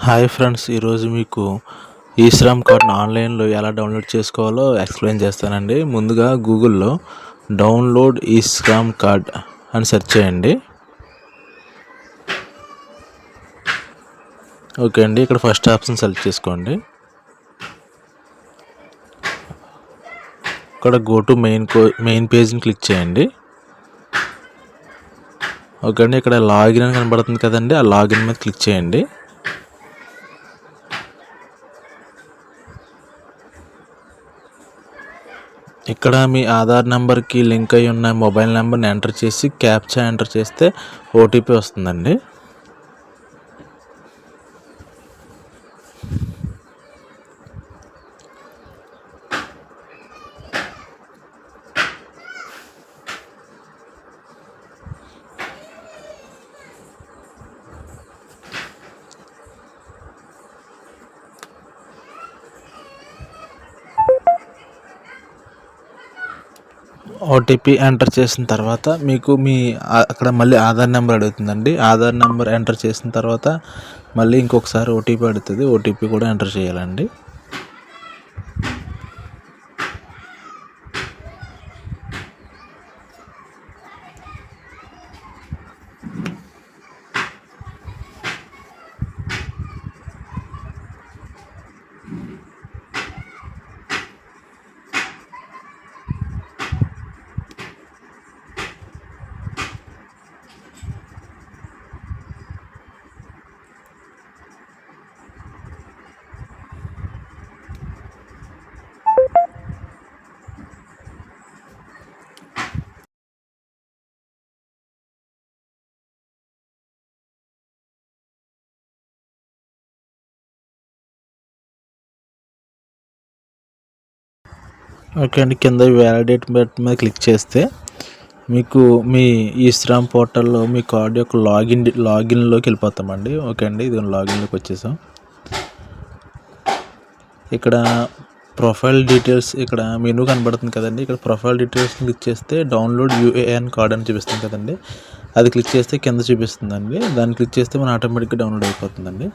Hi friends, ఈరోజు మీకు ఈ శ్రమ్ కార్డ్ని ఆన్లైన్లో ఎలా డౌన్లోడ్ చేసుకోవాలో ఎక్స్ప్లెయిన్ చేస్తానండి. ముందుగా గూగుల్లో డౌన్లోడ్ ఈ శ్రమ్ కార్డ్ అని సెర్చ్ చేయండి. ఓకే అండి, ఇక్కడ ఫస్ట్ ఆప్షన్ సెలెక్ట్ చేసుకోండి. ఇక్కడ గో టు మెయిన్ పేజ్ని క్లిక్ చేయండి. ఓకే అండి, ఇక్కడ లాగిన్ అని కనబడుతుంది కదండి, ఆ లాగిన్ మీద క్లిక్ చేయండి. ఇక్కడ మీ ఆధార్ నెంబర్కి లింక్ అయి ఉన్న మొబైల్ నెంబర్ని ఎంటర్ చేసి క్యాప్చా ఎంటర్ చేస్తే ఓటీపీ వస్తుందండి. ఓటీపీ ఎంటర్ చేసిన తర్వాత మీకు అక్కడ మళ్ళీ ఆధార్ నెంబర్ అడుగుతుందండి. ఆధార్ నెంబర్ ఎంటర్ చేసిన తర్వాత మళ్ళీ ఇంకొకసారి ఓటీపీ అడుగుతుంది. ఓటీపీ కూడా ఎంటర్ చేయాలండి. ఓకే అండి, కింద వ్యాలిడేట్ బటన్ మీద క్లిక్ చేస్తే మీకు మీ ఈ శ్రమ్ పోర్టల్లో మీ కార్డు యొక్క లాగిన్లోకి వెళ్ళిపోతామండి. ఓకే అండి, ఇది లాగిన్లోకి వచ్చేసాం. ఇక్కడ ప్రొఫైల్ డీటెయిల్స్, ఇక్కడ మెనూ కనబడుతుంది కదండి, ఇక్కడ ప్రొఫైల్ డీటెయిల్స్ క్లిక్ చేస్తే డౌన్లోడ్ యూఏఎన్ కార్డ్ అని చూపిస్తుంది కదండి, అది క్లిక్ చేస్తే కింద చూపిస్తుందండి. దాన్ని క్లిక్ చేస్తే మన ఆటోమేటిక్గా డౌన్లోడ్ అయిపోతుందండి.